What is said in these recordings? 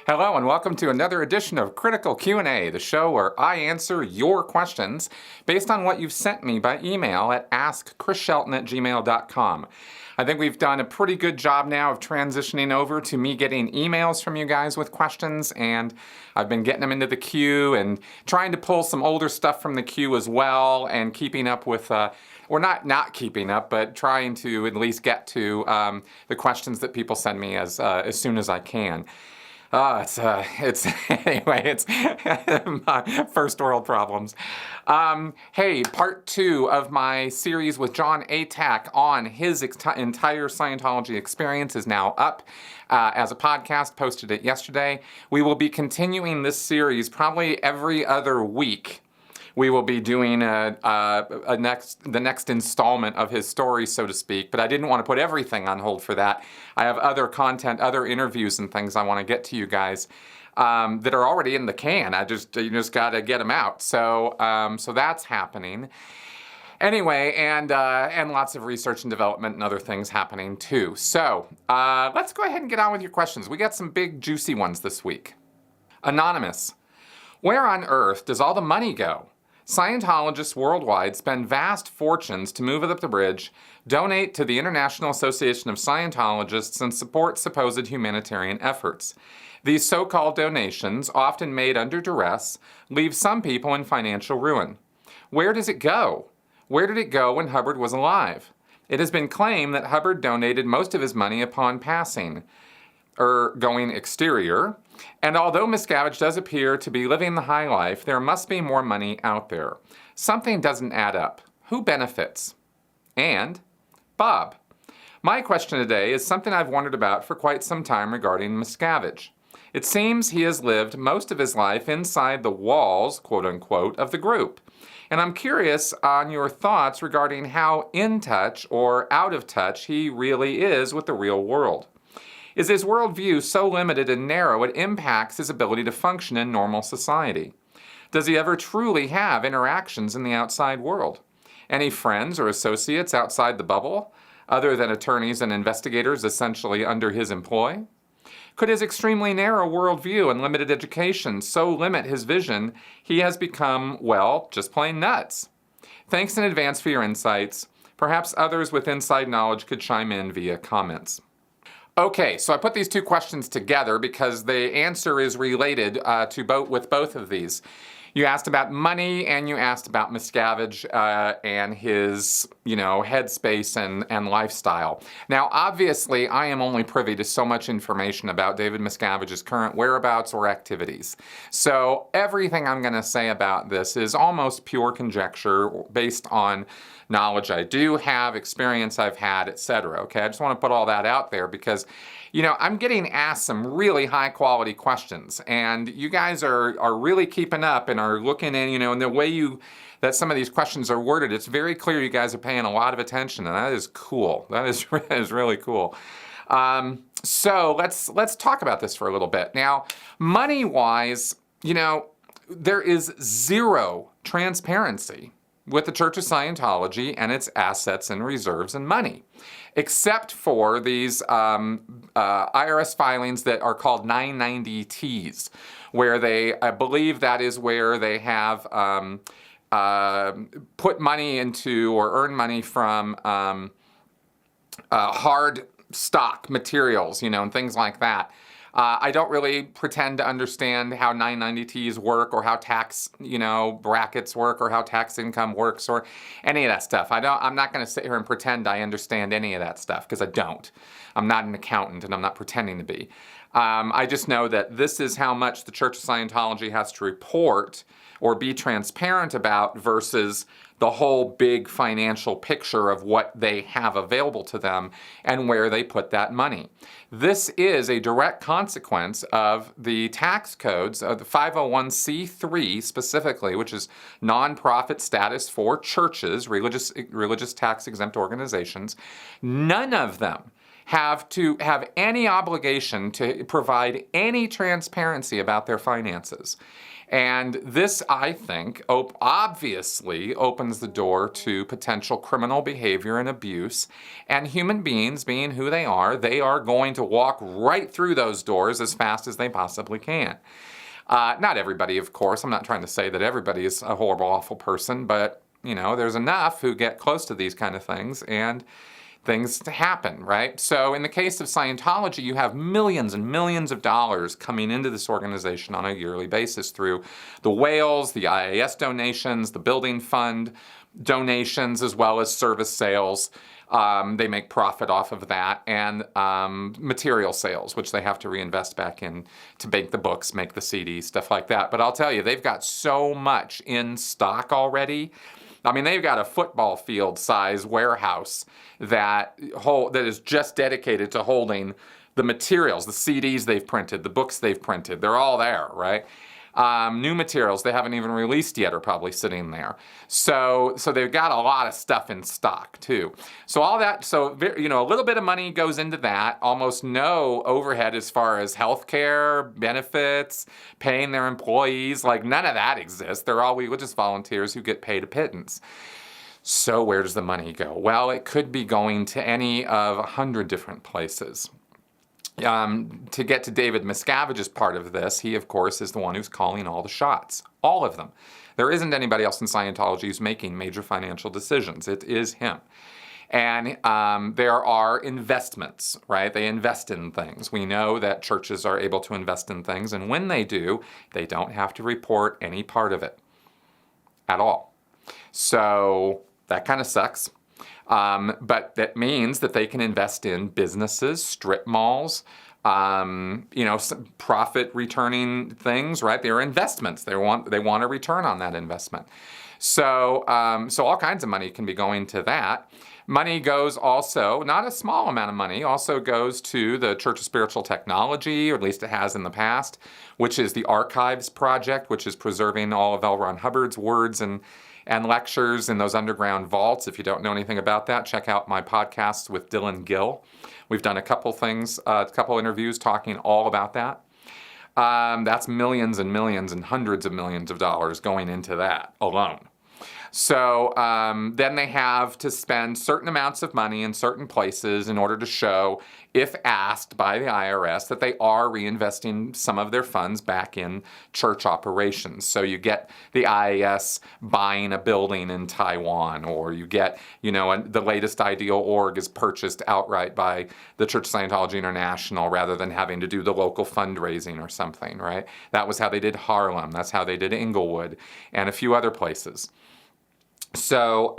Hello and welcome to another edition of Critical Q&A, the show where I answer your questions based on what you've sent me by email at AskChrisShelton@gmail.com. I think we've done a pretty good job now of transitioning over to me getting emails from you guys with questions, and I've been getting them into the queue and trying to pull some older stuff from the queue as well and keeping up with, or not keeping up, but trying to at least get to the questions that people send me as soon as I can. Anyway, it's first world problems. Hey, part 2 of my series with John Atack on his entire Scientology experience is now up as a podcast, posted it yesterday. We will be continuing this series probably every other week. We will be doing the next installment of his story, so to speak, but I didn't want to put everything on hold for that. I have other content, other interviews and things I want to get to you guys that are already in the can. You just got to get them out. So that's happening. Anyway, and lots of research and development and other things happening too. So let's go ahead and get on with your questions. We got some big juicy ones this week. Anonymous. Where on earth does all the money go? Scientologists worldwide spend vast fortunes to move up the bridge, donate to the International Association of Scientologists, and support supposed humanitarian efforts. These so-called donations, often made under duress, leave some people in financial ruin. Where does it go? Where did it go when Hubbard was alive? It has been claimed that Hubbard donated most of his money upon passing, going exterior. And although Miscavige does appear to be living the high life, there must be more money out there. Something doesn't add up. Who benefits? And Bob. My question today is something I've wondered about for quite some time regarding Miscavige. It seems he has lived most of his life inside the walls, quote unquote, of the group. And I'm curious on your thoughts regarding how in touch or out of touch he really is with the real world. Is his worldview so limited and narrow it impacts his ability to function in normal society? Does he ever truly have interactions in the outside world? Any friends or associates outside the bubble, other than attorneys and investigators essentially under his employ? Could his extremely narrow worldview and limited education so limit his vision he has become, well, just plain nuts? Thanks in advance for your insights. Perhaps others with inside knowledge could chime in via comments. Okay, so I put these two questions together because the answer is related with both of these. You asked about money and you asked about Miscavige and his, headspace and lifestyle. Now, obviously, I am only privy to so much information about David Miscavige's current whereabouts or activities. So everything I'm going to say about this is almost pure conjecture based on knowledge I do have, experience I've had, etc. Okay, I just want to put all that out there because, I'm getting asked some really high quality questions, and you guys are really keeping up and are looking in, and the way that some of these questions are worded, it's very clear you guys are paying a lot of attention, and that is cool. That is really cool. So let's talk about this for a little bit. Now, money-wise, there is zero transparency with the Church of Scientology and its assets and reserves and money, except for these IRS filings that are called 990Ts, where I believe that is where they have put money into or earned money from hard stock materials, and things like that. I don't really pretend to understand how 990Ts work or how tax, brackets work or how tax income works or any of that stuff. I'm not going to sit here and pretend I understand any of that stuff because I don't. I'm not an accountant and I'm not pretending to be. I just know that this is how much the Church of Scientology has to report or be transparent about versus the whole big financial picture of what they have available to them and where they put that money. This is a direct consequence of the tax codes of the 501c3 specifically, which is nonprofit status for churches, religious tax-exempt organizations. None of them have to have any obligation to provide any transparency about their finances. And this, I think, obviously opens the door to potential criminal behavior and abuse. And human beings, being who they are going to walk right through those doors as fast as they possibly can. Not everybody, of course. I'm not trying to say that everybody is a horrible, awful person, but, there's enough who get close to these kind of things and things to happen, right? So in the case of Scientology, you have millions and millions of dollars coming into this organization on a yearly basis through the whales, the IAS donations, the building fund donations, as well as service sales. They make profit off of that, and material sales, which they have to reinvest back in to make the books, make the CDs, stuff like that. But I'll tell you, they've got so much in stock already. I mean, they've got a football field size warehouse that is just dedicated to holding the materials, the CDs they've printed, the books they've printed. They're all there, right? New materials they haven't even released yet are probably sitting there. So they've got a lot of stuff in stock too. So all that, a little bit of money goes into that. Almost no overhead as far as healthcare, benefits, paying their employees. Like none of that exists. They're all religious volunteers who get paid a pittance. So where does the money go? Well, it could be going to any of 100 different places. To get to David Miscavige's part of this, he, of course, is the one who's calling all the shots. All of them. There isn't anybody else in Scientology who's making major financial decisions. It is him. And there are investments, right? They invest in things. We know that churches are able to invest in things, and when they do, they don't have to report any part of it at all. So that kind of sucks. But that means that they can invest in businesses, strip malls, some profit returning things, right? They're investments. They want a return on that investment. So all kinds of money can be going to that. Money goes also, not a small amount of money, also goes to the Church of Spiritual Technology, or at least it has in the past, which is the Archives Project, which is preserving all of L. Ron Hubbard's words and lectures in those underground vaults. If you don't know anything about that, check out my podcast with Dylan Gill. We've done a couple interviews talking all about that. That's millions and millions and hundreds of millions of dollars going into that alone. So then they have to spend certain amounts of money in certain places in order to show, if asked by the IRS, that they are reinvesting some of their funds back in church operations. So you get the IAS buying a building in Taiwan, or you get, the latest Ideal Org is purchased outright by the Church of Scientology International rather than having to do the local fundraising or something, right? That was how they did Harlem. That's how they did Inglewood and a few other places. So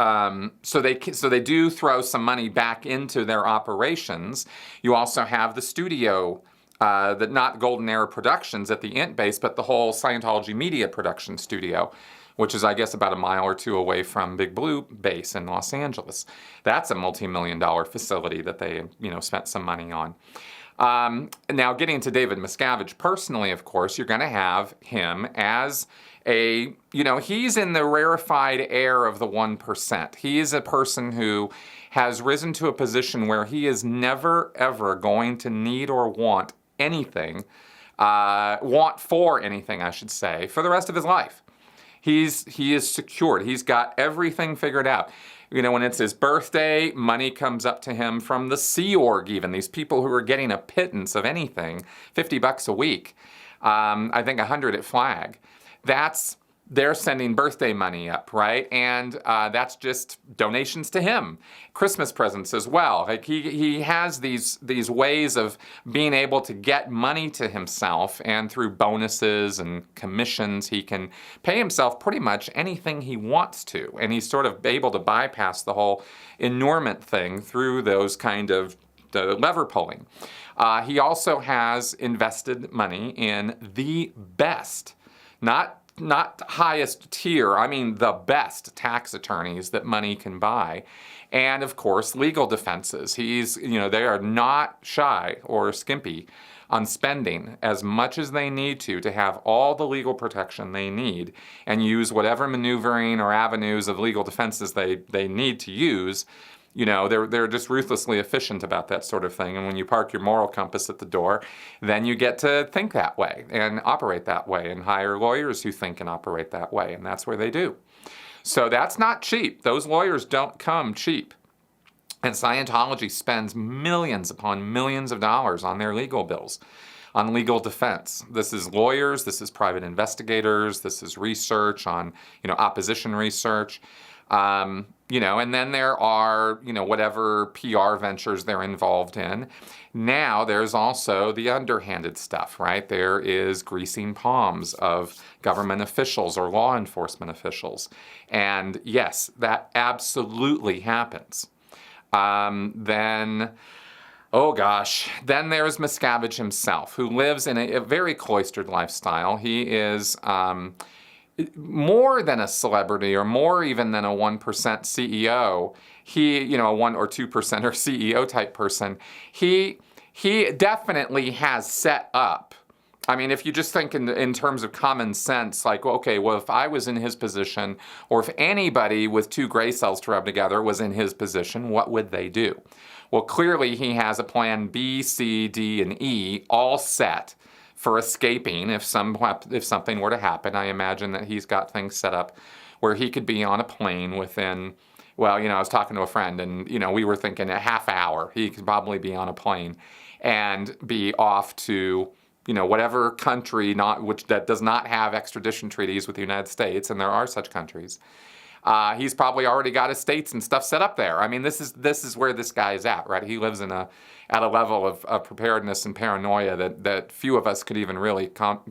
they do throw some money back into their operations. You also have the studio, not Golden Era Productions at the Int base, but the whole Scientology Media Production Studio, which is, I guess, about a mile or two away from Big Blue base in Los Angeles. That's a multi-million-dollar facility that they, spent some money on. Now, getting to David Miscavige personally, of course, you're going to have him as he's in the rarefied air of the 1%. He is a person who has risen to a position where he is never, ever going to need or want anything, for anything, I should say, for the rest of his life. He is secured. He's got everything figured out. When it's his birthday, money comes up to him from the Sea Org even. These people who are getting a pittance of anything, $50 a week. I think 100 at Flag. They're sending birthday money up, right? And that's just donations to him. Christmas presents as well. Like he has these ways of being able to get money to himself, and through bonuses and commissions, he can pay himself pretty much anything he wants to. And he's sort of able to bypass the whole enormment thing through those kind of the lever pulling. He also has invested money in the best, not highest tier, I mean the best tax attorneys that money can buy. And of course, legal defenses. They are not shy or skimpy on spending as much as they need to have all the legal protection they need, and use whatever maneuvering or avenues of legal defenses they need to use They're just ruthlessly efficient about that sort of thing. And when you park your moral compass at the door, then you get to think that way and operate that way and hire lawyers who think and operate that way. And that's where they do. So that's not cheap. Those lawyers don't come cheap. And Scientology spends millions upon millions of dollars on their legal bills, on legal defense. This is lawyers, this is private investigators, this is research on, opposition research. And then there are, whatever PR ventures they're involved in. Now there's also the underhanded stuff, right? There is greasing palms of government officials or law enforcement officials. And yes, that absolutely happens. Then there's Miscavige himself, who lives in a very cloistered lifestyle. He is more than a celebrity, or more even than a 1% CEO. He, a 1 or 2% or CEO type person. He definitely has set up. I mean, if you just think in terms of common sense, like, okay, well, if I was in his position, or if anybody with 2 gray cells to rub together was in his position, what would they do? Well, clearly he has a plan B, C, D, and E all set for escaping if something were to happen. I imagine that he's got things set up where he could be on a plane within, I was talking to a friend, and, we were thinking a half hour. He could probably be on a plane and be off to, whatever country that does not have extradition treaties with the United States, and there are such countries. He's probably already got estates and stuff set up there. I mean, this is where this guy is at, right? He lives at a level of preparedness and paranoia that few of us could even really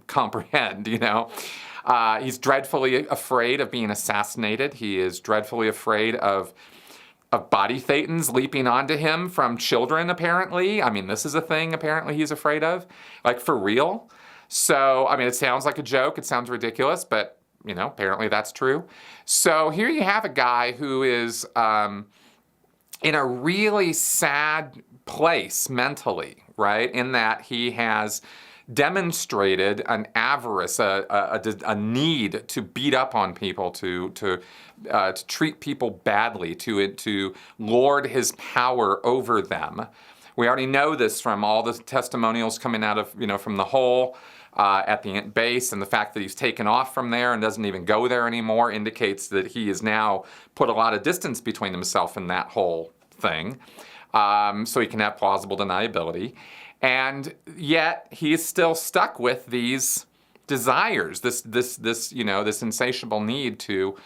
comprehend. He's dreadfully afraid of being assassinated. He is dreadfully afraid of body thetans leaping onto him from children, apparently. I mean, this is a thing apparently he's afraid of, like, for real. So, I mean, it sounds like a joke. It sounds ridiculous, but, apparently that's true. So here you have a guy who is in a really sad place mentally, right? In that he has demonstrated an avarice, a need to beat up on people, to treat people badly, to lord his power over them. We already know this from all the testimonials coming out of, from the hole at the base, and the fact that he's taken off from there and doesn't even go there anymore indicates that he has now put a lot of distance between himself and that whole thing, so he can have plausible deniability. And yet he is still stuck with these desires, this insatiable need to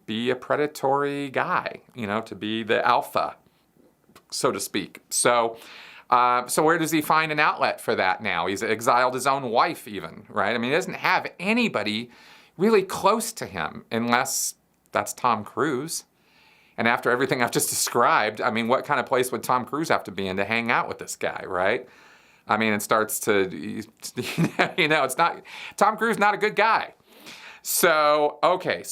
be a predatory guy, to be the alpha, so to speak. So where does he find an outlet for that now? He's exiled his own wife even, right? I mean, he doesn't have anybody really close to him unless that's Tom Cruise. And after everything I've just described, I mean, what kind of place would Tom Cruise have to be in to hang out with this guy, right? I mean, it starts to, it's not, Tom Cruise not a good guy. So, okay,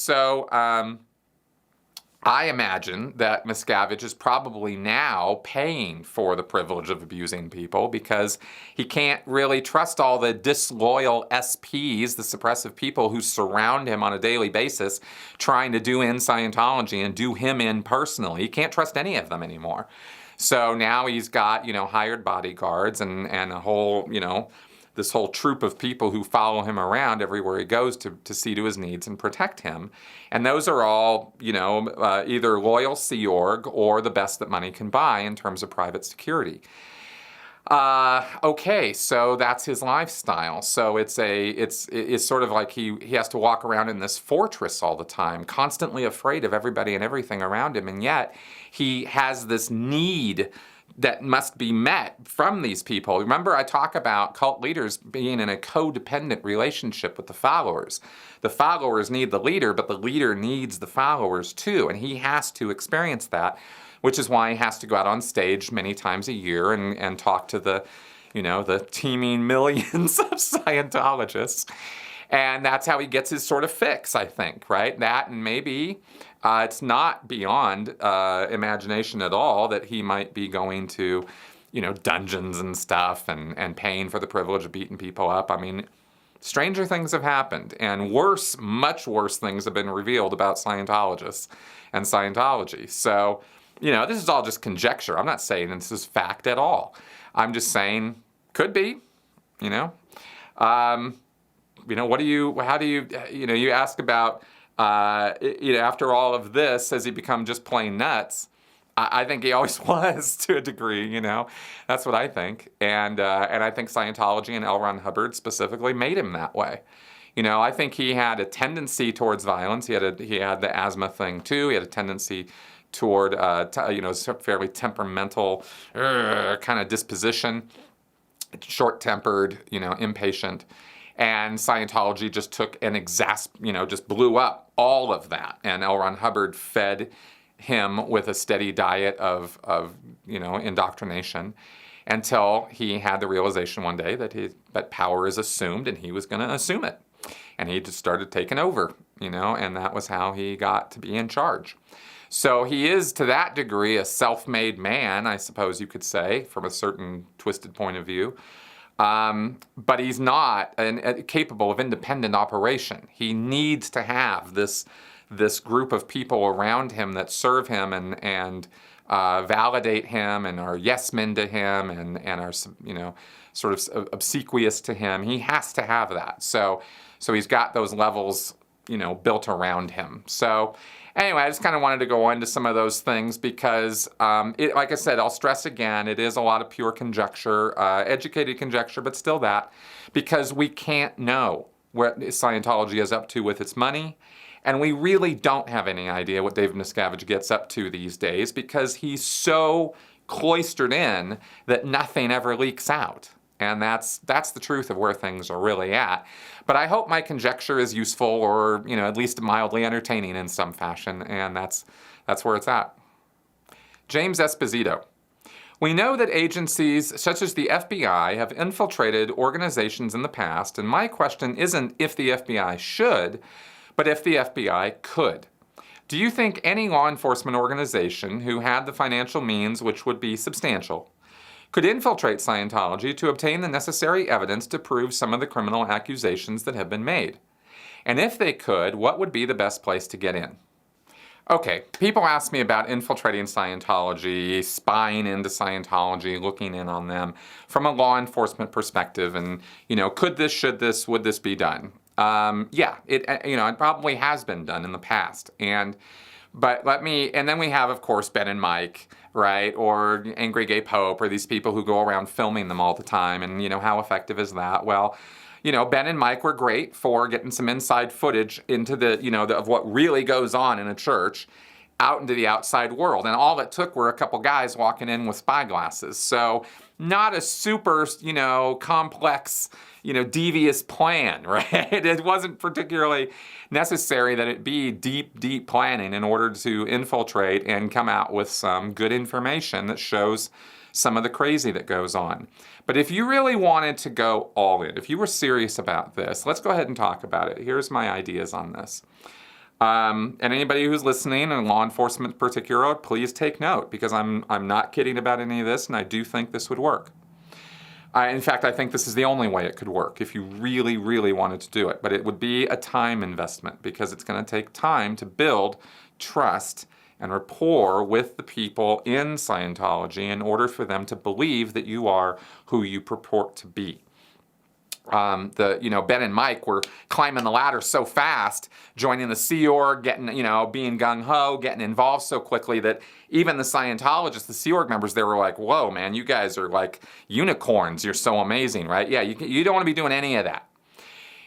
I imagine that Miscavige is probably now paying for the privilege of abusing people because he can't really trust all the disloyal SPs, the suppressive people who surround him on a daily basis trying to do in Scientology and do him in personally. He can't trust any of them anymore. So now he's got, hired bodyguards and a whole, this whole troop of people who follow him around everywhere he goes to see to his needs and protect him. And those are all, either loyal Sea Org or the best that money can buy in terms of private security. Okay, so that's his lifestyle. So it's sort of like he has to walk around in this fortress all the time, constantly afraid of everybody and everything around him, and yet he has this need that must be met from these people. Remember, I talk about cult leaders being in a codependent relationship with the followers. The followers need the leader, but the leader needs the followers too, and he has to experience that, which is why he has to go out on stage many times a year and talk to the teeming millions of Scientologists. And that's how he gets his sort of fix, I think, right? That, and maybe it's not beyond imagination at all that he might be going to, dungeons and stuff and paying for the privilege of beating people up. I mean, stranger things have happened, and worse, much worse things have been revealed about Scientologists and Scientology. So, this is all just conjecture. I'm not saying this is fact at all. I'm just saying, could be, how do you, you ask about, after all of this, has he become just plain nuts? I think he always was, to a degree, That's what I think. And I think Scientology and L. Ron Hubbard specifically made him that way. I think he had a tendency towards violence. He had the asthma thing too. He had a tendency toward, fairly temperamental kind of disposition, short-tempered, impatient. And Scientology just took and just blew up all of that. And L. Ron Hubbard fed him with a steady diet of indoctrination until he had the realization one day that power is assumed and he was going to assume it. And he just started taking over, and that was how he got to be in charge. So he is, to that degree, a self-made man, I suppose you could say, from a certain twisted point of view. But he's not capable of independent operation. He needs to have this group of people around him that serve him and validate him and are yes men to him and are sort of obsequious to him. He has to have that. So he's got those levels built around him. So anyway, I just kind of wanted to go into some of those things because, like I said, I'll stress again, it is a lot of pure conjecture, educated conjecture, but still that, because we can't know what Scientology is up to with its money. And we really don't have any idea what David Miscavige gets up to these days because he's so cloistered in that nothing ever leaks out. And that's the truth of where things are really at. But I hope my conjecture is useful or, at least mildly entertaining in some fashion, and that's where it's at. James Esposito. We know that agencies such as the FBI have infiltrated organizations in the past, and my question isn't if the FBI should, but if the FBI could. Do you think any law enforcement organization who had the financial means, which would be substantial, could infiltrate Scientology to obtain the necessary evidence to prove some of the criminal accusations that have been made? And if they could, what would be the best place to get in? Okay, people ask me about infiltrating Scientology, spying into Scientology, looking in on them from a law enforcement perspective, and, could this, should this, would this be done? Yeah, it probably has been done in the past. And then we have, of course, Ben and Mike, right? Or Angry Gay Pope, or these people who go around filming them all the time. And, how effective is that? Well, Ben and Mike were great for getting some inside footage into of what really goes on in a church out into the outside world. And all it took were a couple guys walking in with spy glasses. So not a super, complex, devious plan, right? It wasn't particularly necessary that it be deep planning in order to infiltrate and come out with some good information that shows some of the crazy that goes on. But if you really wanted to go all in, if you were serious about this, let's go ahead and talk about it. Here's my ideas on this. And anybody who's listening, and law enforcement in particular, please take note, because I'm not kidding about any of this, and I do think this would work. In fact, I think this is the only way it could work if you really, really wanted to do it. But it would be a time investment, because it's going to take time to build trust and rapport with the people in Scientology in order for them to believe that you are who you purport to be. Ben and Mike were climbing the ladder so fast, joining the Sea Org, getting, being gung-ho, getting involved so quickly that even the Scientologists, the Sea Org members, they were like, whoa, man, you guys are like unicorns. You're so amazing, right? Yeah, you don't want to be doing any of that.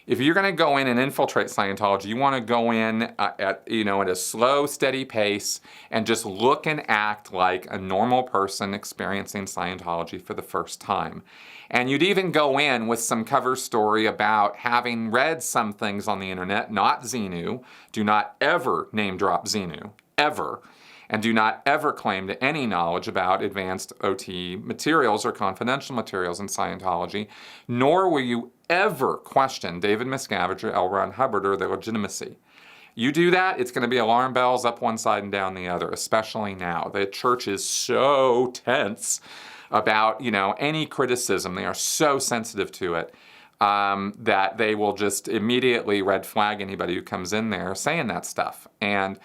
If you're going to go in and infiltrate Scientology, you want to go in at a slow, steady pace and just look and act like a normal person experiencing Scientology for the first time. And you'd even go in with some cover story about having read some things on the internet, not Xenu. Do not ever name drop Xenu, ever. And do not ever claim to any knowledge about advanced OT materials or confidential materials in Scientology, nor will you ever question David Miscavige or L. Ron Hubbard or their legitimacy. You do that, it's going to be alarm bells up one side and down the other, especially now. The church is so tense about, any criticism. They are so sensitive to it. that they will just immediately red flag anybody who comes in there saying that stuff. And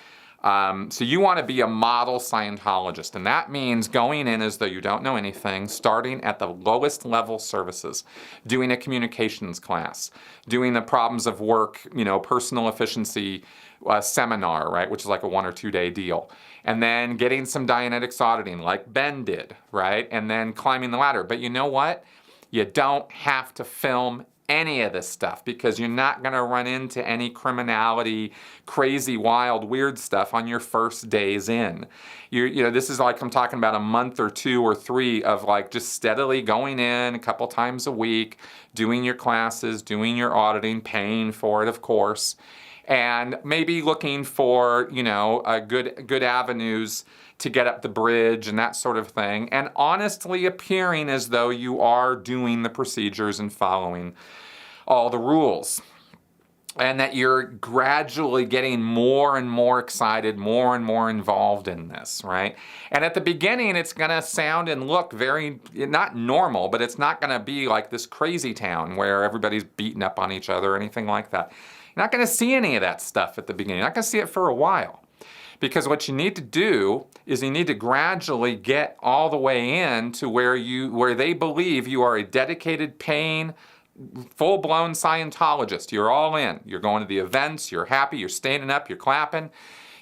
so you want to be a model Scientologist, and that means going in as though you don't know anything, starting at the lowest level services, doing a communications class, doing the problems of work, personal efficiency seminar, right, which is like a 1 or 2 day deal, and then getting some Dianetics auditing like Ben did, right, and then climbing the ladder. But you know what? You don't have to film any of this stuff because you're not going to run into any criminality, crazy, wild, weird stuff on your first days in. This is like I'm talking about a month or 2 or 3 of like just steadily going in a couple times a week, doing your classes, doing your auditing, paying for it, of course, and maybe looking for, good avenues to get up the bridge and that sort of thing, and honestly appearing as though you are doing the procedures and following all the rules. And that you're gradually getting more and more excited, more and more involved in this, right? And at the beginning, it's going to sound and look very, not normal, but it's not going to be like this crazy town where everybody's beating up on each other or anything like that. You're not going to see any of that stuff at the beginning. You're not going to see it for a while. Because what you need to do is you need to gradually get all the way in to where they believe you are a dedicated, paying, full-blown Scientologist. You're all in. You're going to the events. You're happy. You're standing up. You're clapping.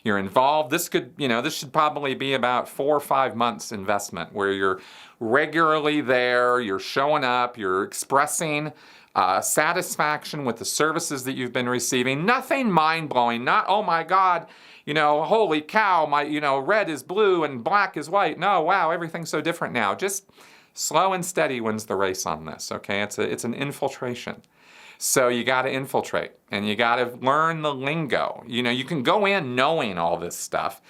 You're involved. This should probably be about 4 or 5 months investment where you're regularly there. You're showing up. You're expressing satisfaction with the services that you've been receiving. Nothing mind-blowing. Not, oh my God, holy cow, red is blue and black is white. No, wow, everything's so different now. Just slow and steady wins the race on this, okay? It's an infiltration. So you got to infiltrate, and you got to learn the lingo. You can go in knowing all this stuff,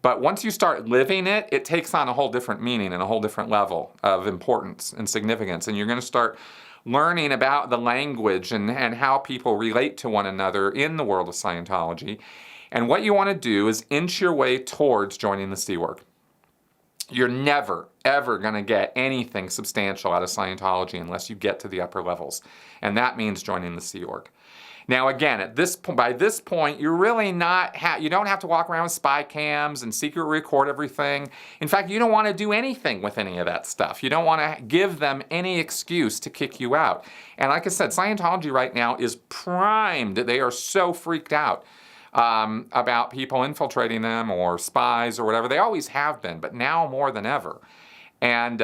but once you start living it, it takes on a whole different meaning and a whole different level of importance and significance, and you're going to start learning about the language and how people relate to one another in the world of Scientology. And what you want to do is inch your way towards joining the Sea Org. You're never, ever going to get anything substantial out of Scientology unless you get to the upper levels. And that means joining the Sea Org. Now, again, by this point, you're really not, you don't have to walk around with spy cams and secret record everything. In fact, you don't want to do anything with any of that stuff. You don't want to give them any excuse to kick you out. And like I said, Scientology right now is primed. They are so freaked out about people infiltrating them or spies or whatever. They always have been, but now more than ever. And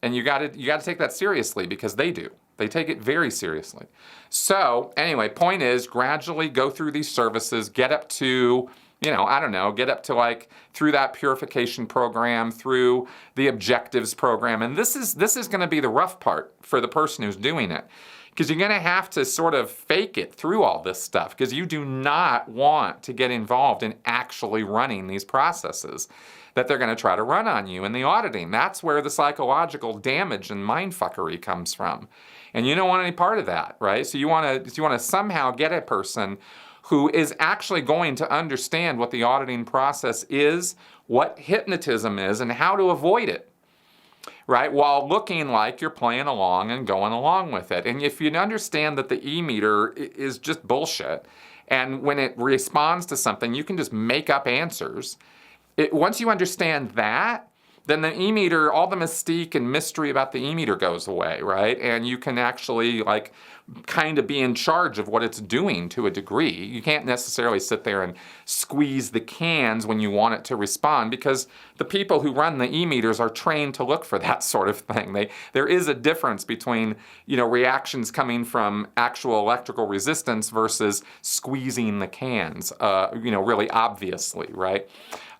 you got to take that seriously because they do. They take it very seriously. So anyway, point is gradually go through these services, get up to, get up to like through that purification program, through the objectives program. And this is going to be the rough part for the person who's doing it. Because you're going to have to sort of fake it through all this stuff because you do not want to get involved in actually running these processes that they're going to try to run on you in the auditing. That's where the psychological damage and mindfuckery comes from. And you don't want any part of that, right? So you want to somehow get a person who is actually going to understand what the auditing process is, what hypnotism is, and how to avoid it. Right, while looking like you're playing along and going along with it. And if you understand that the E-meter is just bullshit, and when it responds to something, you can just make up answers. Once you understand that, then the E-meter, all the mystique and mystery about the E-meter goes away, right? And you can actually kind of be in charge of what it's doing to a degree. You can't necessarily sit there and squeeze the cans when you want it to respond because the people who run the E-meters are trained to look for that sort of thing. There is a difference between, reactions coming from actual electrical resistance versus squeezing the cans, really obviously, right?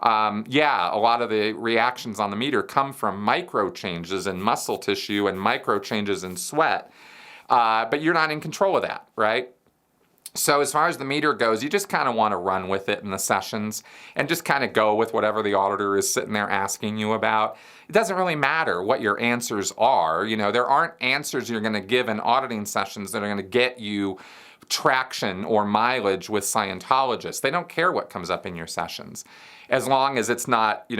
A lot of the reactions on the meter come from micro changes in muscle tissue and micro changes in sweat. But you're not in control of that, right? So as far as the meter goes, you just kind of want to run with it in the sessions and just kind of go with whatever the auditor is sitting there asking you about. It doesn't really matter what your answers are. There aren't answers you're going to give in auditing sessions that are going to get you traction or mileage with Scientologists. They don't care what comes up in your sessions. As long as it's not,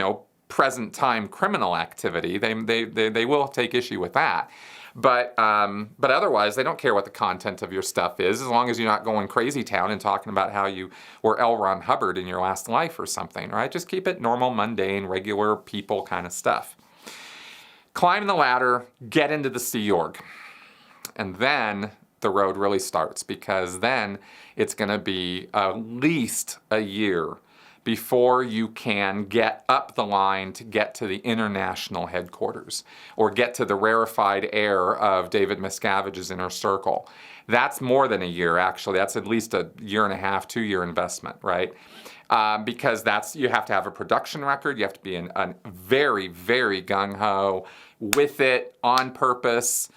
present time criminal activity, they will take issue with that. But otherwise, they don't care what the content of your stuff is, as long as you're not going crazy town and talking about how you were L. Ron Hubbard in your last life or something, right? Just keep it normal, mundane, regular people kind of stuff. Climb the ladder, get into the Sea Org. And then the road really starts, because then it's going to be at least a year before you can get up the line to get to the international headquarters or get to the rarefied air of David Miscavige's inner circle. That's more than a year, actually. That's at least a year and a half, 2-year investment, right? Because you have to have a production record. You have to be a very, very gung-ho, with it, on purpose,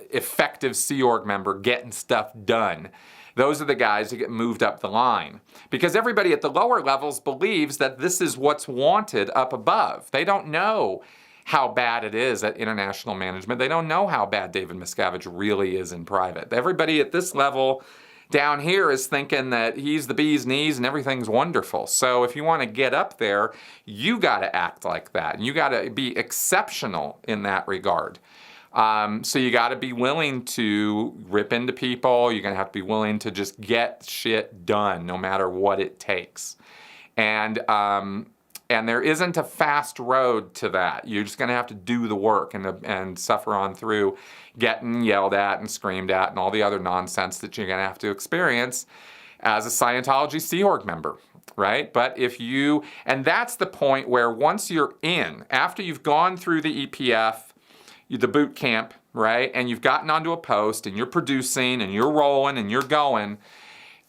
effective Sea Org member, getting stuff done. Those are the guys who get moved up the line. Because everybody at the lower levels believes that this is what's wanted up above. They don't know how bad it is at international management. They don't know how bad David Miscavige really is in private. Everybody at this level down here is thinking that he's the bee's knees and everything's wonderful. So if you want to get up there, you got to act like that. And you got to be exceptional in that regard. So you got to be willing to rip into people. You're going to have to be willing to just get shit done, no matter what it takes. And there isn't a fast road to that. You're just going to have to do the work and suffer on through getting yelled at and screamed at and all the other nonsense that you're going to have to experience as a Scientology Sea Org member, right? But and that's the point where once you're in, after you've gone through the EPF, the boot camp, right, and you've gotten onto a post and you're producing and you're rolling and you're going,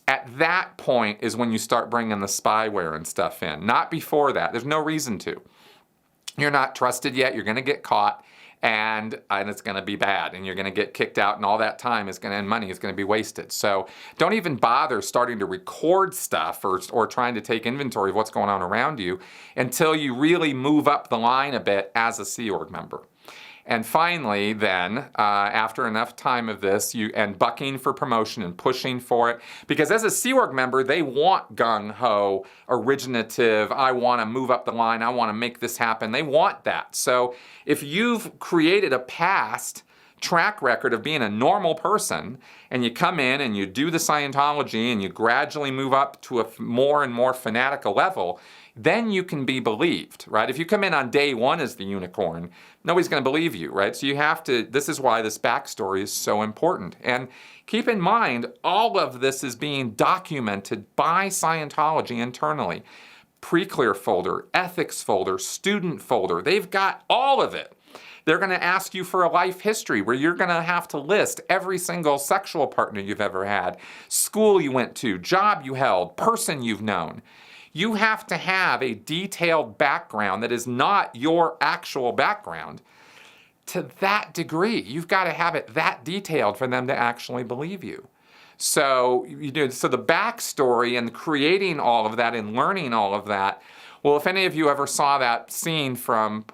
at that point is when you start bringing the spyware and stuff in. Not before that. There's no reason to. You're not trusted yet. You're going to get caught, and it's going to be bad, and you're going to get kicked out, and all that time and money is going to be wasted. So don't even bother starting to record stuff or trying to take inventory of what's going on around you until you really move up the line a bit as a Sea Org member. And finally, then, after enough time of this, and bucking for promotion and pushing for it, because as a Sea Org member, they want gung-ho, originative, I want to move up the line, I want to make this happen. They want that. So if you've created a past track record of being a normal person, and you come in and you do the Scientology and you gradually move up to a more and more fanatical level, then you can be believed, right? If you come in on day one as the unicorn, nobody's going to believe you, right? So you have to, this is why this backstory is so important. And keep in mind, all of this is being documented by Scientology internally. Pre-clear folder, ethics folder, student folder, they've got all of it. They're going to ask you for a life history where you're going to have to list every single sexual partner you've ever had, school you went to, job you held, person you've known. You have to have a detailed background that is not your actual background to that degree. You've got to have it that detailed for them to actually believe you. So the backstory and creating all of that and learning all of that. Well, if any of you ever saw that scene from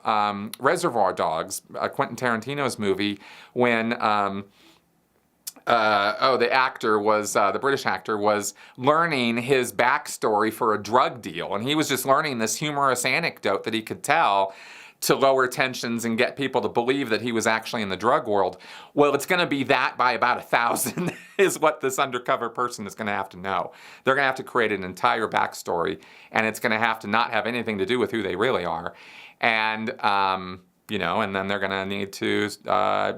Reservoir Dogs, Quentin Tarantino's movie, when the actor was, the British actor was learning his backstory for a drug deal. And he was just learning this humorous anecdote that he could tell to lower tensions and get people to believe that he was actually in the drug world. Well, it's going to be that by about 1,000 is what this undercover person is going to have to know. They're going to have to create an entire backstory, and it's going to have to not have anything to do with who they really are. And, and then they're going to need to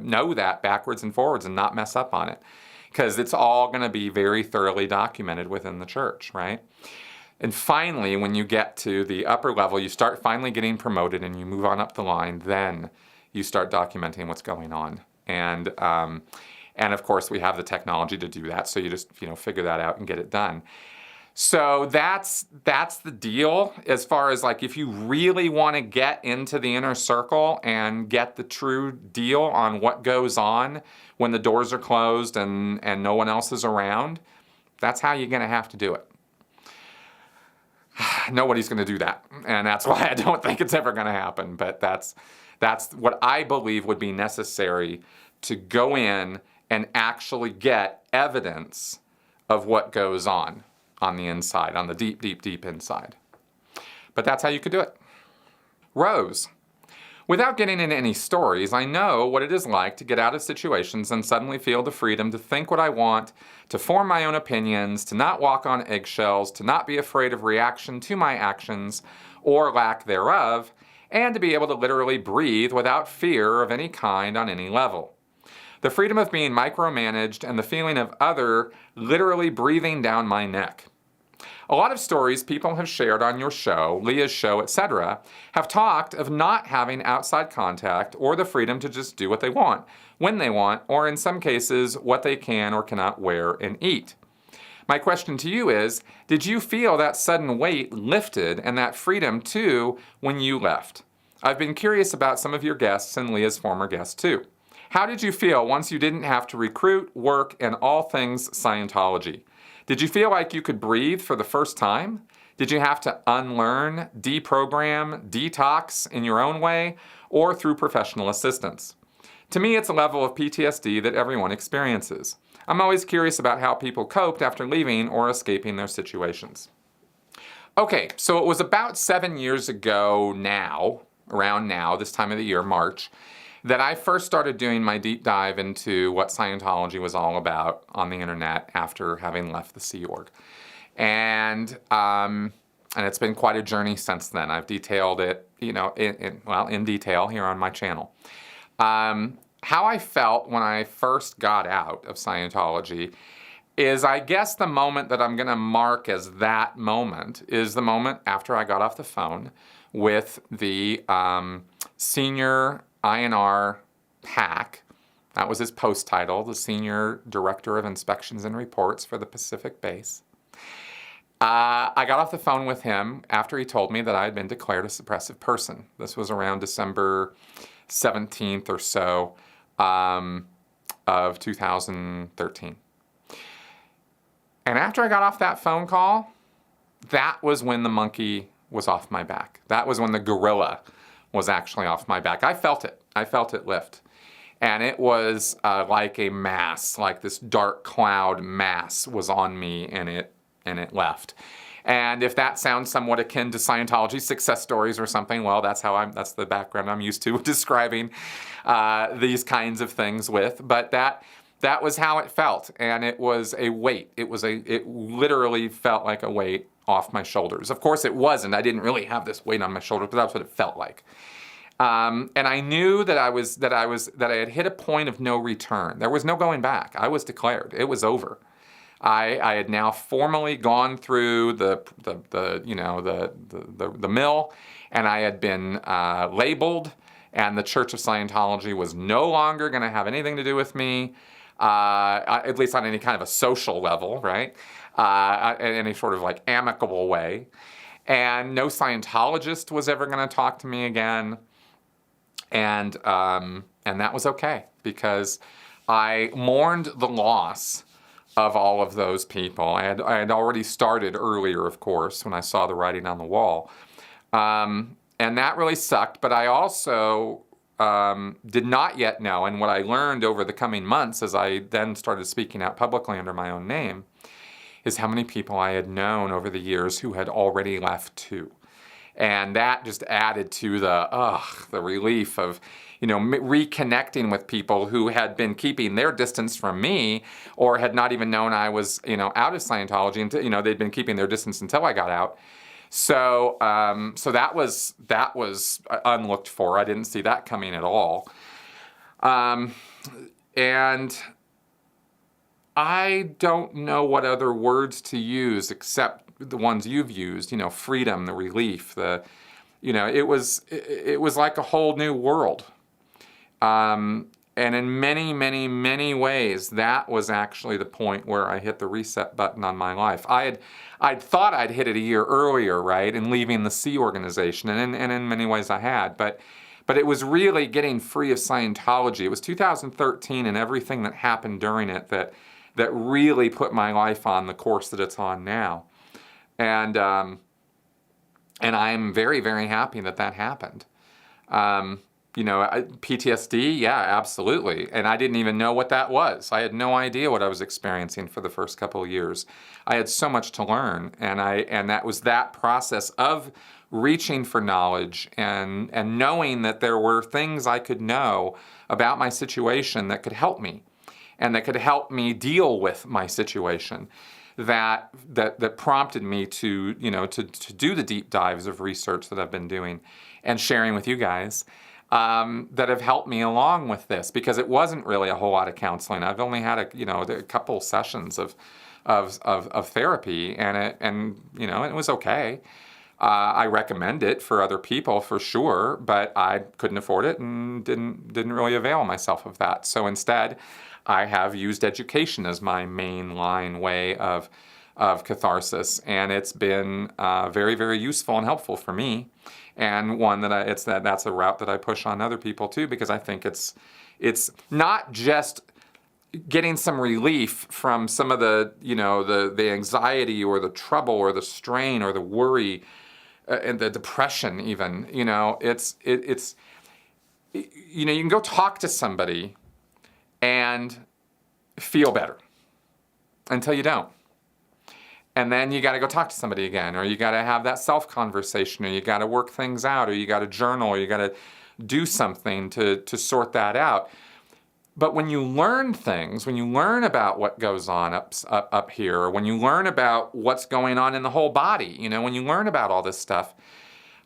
know that backwards and forwards and not mess up on it. Because it's all going to be very thoroughly documented within the church, right? And finally, when you get to the upper level, you start finally getting promoted and you move on up the line, then you start documenting what's going on. And of course, we have the technology to do that, so you just figure that out and get it done. So that's the deal as far as like if you really want to get into the inner circle and get the true deal on what goes on when the doors are closed and no one else is around, that's how you're going to have to do it. Nobody's going to do that, and that's why I don't think it's ever going to happen. But that's what I believe would be necessary to go in and actually get evidence of what goes on the inside, on the deep, deep, deep inside. But that's how you could do it. Rose. Without getting into any stories, I know what it is like to get out of situations and suddenly feel the freedom to think what I want, to form my own opinions, to not walk on eggshells, to not be afraid of reaction to my actions or lack thereof, and to be able to literally breathe without fear of any kind on any level. The freedom of being micromanaged and the feeling of other literally breathing down my neck. A lot of stories people have shared on your show, Leah's show, etc., have talked of not having outside contact or the freedom to just do what they want, when they want, or in some cases, what they can or cannot wear and eat. My question to you is, did you feel that sudden weight lifted and that freedom too when you left? I've been curious about some of your guests and Leah's former guests too. How did you feel once you didn't have to recruit, work, and all things Scientology? Did you feel like you could breathe for the first time? Did you have to unlearn, deprogram, detox in your own way, or through professional assistance? To me, it's a level of PTSD that everyone experiences. I'm always curious about how people coped after leaving or escaping their situations. Okay, so it was about 7 years ago now, around now, this time of the year, March, that I first started doing my deep dive into what Scientology was all about on the internet after having left the Sea Org. And it's been quite a journey since then. I've detailed it, in detail here on my channel. How I felt when I first got out of Scientology is, I guess the moment that I'm going to mark as that moment is the moment after I got off the phone with the senior INR PAC. That was his post title, the Senior Director of Inspections and Reports for the Pacific Base. I got off the phone with him after he told me that I had been declared a suppressive person. This was around December 17th or so of 2013. And after I got off that phone call, that was when the monkey was off my back. That was when the gorilla was actually off my back. I felt it. I felt it lift. And it was like a mass, like this dark cloud mass was on me, and it left. And if that sounds somewhat akin to Scientology success stories or something, well, that's the background I'm used to describing these kinds of things with. But that was how it felt, and it was a weight. It literally felt like a weight off my shoulders. Of course, it wasn't. I didn't really have this weight on my shoulders, but that's what it felt like. And I knew that I had hit a point of no return. There was no going back. I was declared. It was over. I had now formally gone through the mill, and I had been labeled, and the Church of Scientology was no longer going to have anything to do with me, at least on any kind of a social level, right? In any sort of like amicable way. And no Scientologist was ever going to talk to me again. And that was okay, because I mourned the loss of all of those people. I had already started earlier, of course, when I saw the writing on the wall. And that really sucked, but I also did not yet know, and what I learned over the coming months as I then started speaking out publicly under my own name, is how many people I had known over the years who had already left too. And that just added to the relief of, reconnecting with people who had been keeping their distance from me, or had not even known I was, out of Scientology until, they'd been keeping their distance until I got out. So that was unlooked for. I didn't see that coming at all. And I don't know what other words to use except the ones you've used, freedom, the relief, it was like a whole new world. And in many, many, many ways, that was actually the point where I hit the reset button on my life. I'd thought I'd hit it a year earlier, right, in leaving the Sea organization, and in many ways I had, but it was really getting free of Scientology. It was 2013 and everything that happened during it that really put my life on the course that it's on now. And I'm very, very happy that happened. PTSD, yeah, absolutely. And I didn't even know what that was. I had no idea what I was experiencing for the first couple of years. I had so much to learn, and that was that process of reaching for knowledge and knowing that there were things I could know about my situation that could help me, and that could help me deal with my situation. That prompted me to do the deep dives of research that I've been doing and sharing with you guys, that have helped me along with this, because it wasn't really a whole lot of counseling. I've only had a couple sessions of therapy, and it was okay. I recommend it for other people for sure, but I couldn't afford it and didn't really avail myself of that. So instead, I have used education as my mainline way of catharsis, and it's been very, very useful and helpful for me, and one that's a route that I push on other people too, because I think it's not just getting some relief from some of the the anxiety or the trouble or the strain or the worry and the depression even. You can go talk to somebody and feel better until you don't. And then you got to go talk to somebody again, or you got to have that self-conversation, or you got to work things out, or you got to journal, or you got to do something to sort that out. But when you learn things, when you learn about what goes on up here, or when you learn about what's going on in the whole body, when you learn about all this stuff,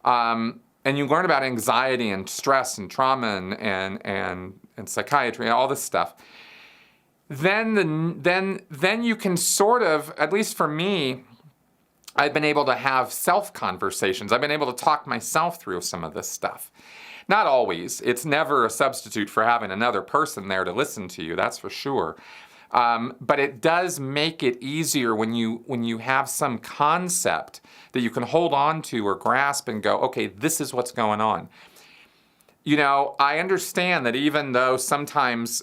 and you learn about anxiety and stress and trauma and psychiatry and all this stuff, then you can sort of, at least for me, I've been able to have self-conversations. I've been able to talk myself through some of this stuff. Not always. It's never a substitute for having another person there to listen to you, that's for sure. But it does make it easier when you have some concept that you can hold on to or grasp and go, okay, this is what's going on. I understand that even though sometimes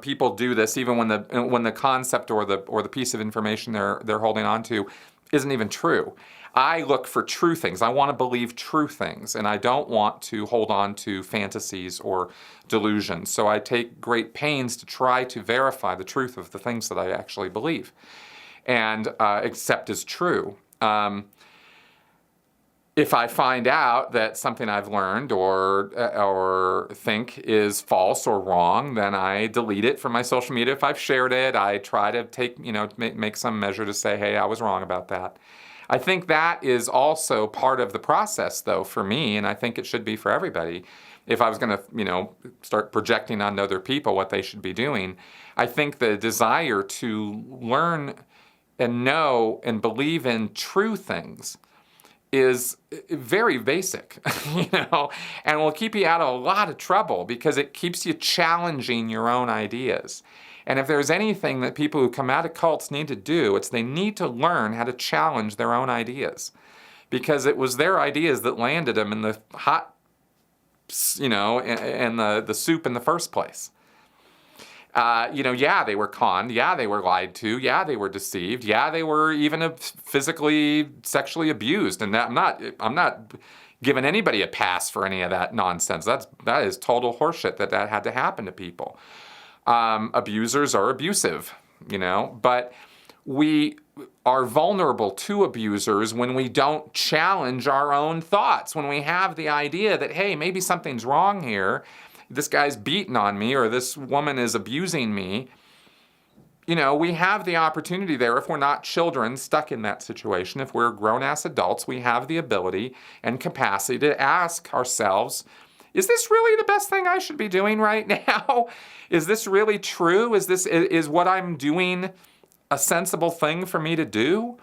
people do this, even when the concept or the piece of information they're holding on to isn't even true. I look for true things. I want to believe true things, and I don't want to hold on to fantasies or delusions. So I take great pains to try to verify the truth of the things that I actually believe and accept as true. If I find out that something I've learned or think is false or wrong, then I delete it from my social media. If I've shared it, I try to make some measure to say, hey, I was wrong about that. I think that is also part of the process, though, for me, and I think it should be for everybody. If I was going to, start projecting on other people what they should be doing, I think the desire to learn and know and believe in true things is very basic, and will keep you out of a lot of trouble because it keeps you challenging your own ideas. And if there's anything that people who come out of cults need to do, it's they need to learn how to challenge their own ideas, because it was their ideas that landed them in the hot, and the soup in the first place. Yeah, they were conned. Yeah, they were lied to. Yeah, they were deceived. Yeah, they were even physically, sexually abused. And I'm not giving anybody a pass for any of that nonsense. That is total horseshit that had to happen to people. Abusers are abusive, but we are vulnerable to abusers when we don't challenge our own thoughts, when we have the idea that, hey, maybe something's wrong here. This guy's beating on me, or this woman is abusing me. We have the opportunity there, if we're not children stuck in that situation, if we're grown-ass adults, we have the ability and capacity to ask ourselves, is this really the best thing I should be doing right now? Is this really true? Is what I'm doing a sensible thing for me to do?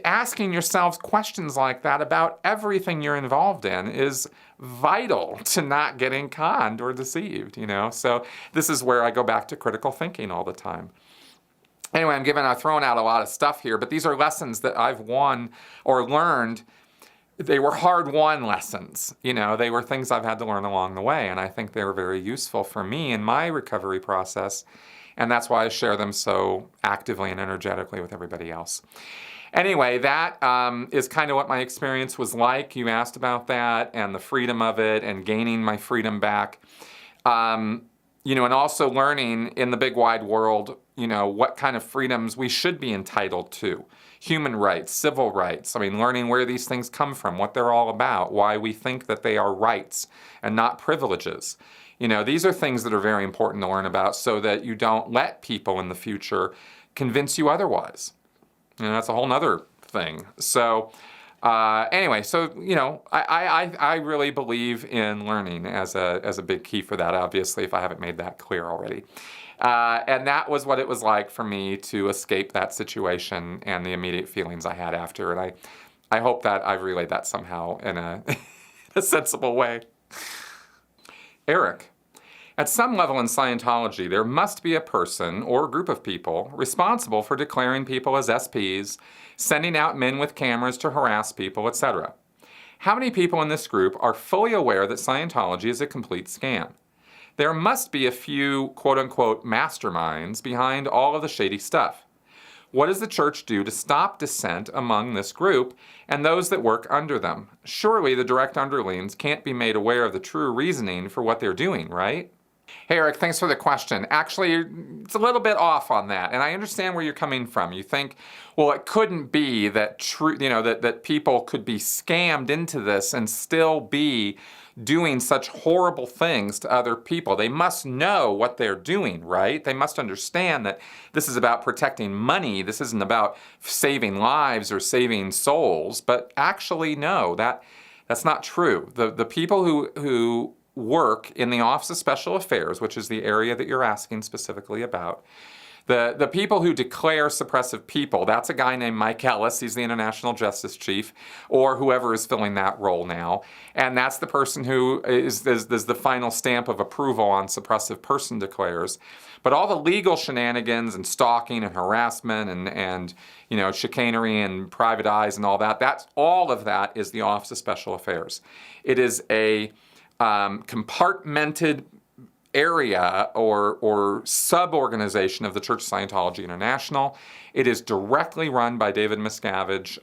Asking yourselves questions like that about everything you're involved in is vital to not getting conned or deceived, So this is where I go back to critical thinking all the time. Anyway, I'm throwing out a lot of stuff here, but these are lessons that I've won or learned. They were hard-won lessons. They were things I've had to learn along the way, and I think they were very useful for me in my recovery process. And that's why I share them so actively and energetically with everybody else. Anyway, that is kind of what my experience was like. You asked about that and the freedom of it and gaining my freedom back. And also learning in the big wide world, what kind of freedoms we should be entitled to. Human rights, civil rights. Learning where these things come from, what they're all about, why we think that they are rights and not privileges. These are things that are very important to learn about so that you don't let people in the future convince you otherwise. That's a whole nother thing. So anyway, I really believe in learning as a big key for that, obviously, if I haven't made that clear already. And that was what it was like for me to escape that situation and the immediate feelings I had after. And I hope that I've relayed that somehow in a, a sensible way. Eric, at some level in Scientology, there must be a person or group of people responsible for declaring people as SPs, sending out men with cameras to harass people, etc. How many people in this group are fully aware that Scientology is a complete scam? There must be a few quote-unquote masterminds behind all of the shady stuff. What does the church do to stop dissent among this group and those that work under them? Surely the direct underlings can't be made aware of the true reasoning for what they're doing, right? Hey, Eric, thanks for the question. Actually, it's a little bit off on that, and I understand where you're coming from. You think, well, it couldn't be that that people could be scammed into this and still be doing such horrible things to other people. They must know what they're doing, right? They must understand that this is about protecting money. This isn't about saving lives or saving souls. But actually, no, that's not true. The people who work in the Office of Special Affairs, which is the area that you're asking specifically about, the people who declare suppressive people, that's a guy named Mike Ellis. He's the International Justice Chief, or whoever is filling that role now. And that's the person who is the final stamp of approval on suppressive person declares. But all the legal shenanigans and stalking and harassment and chicanery and private eyes and all that, all of that is the Office of Special Affairs. It is a compartmented area or sub-organization of the Church of Scientology International. It is directly run by David Miscavige,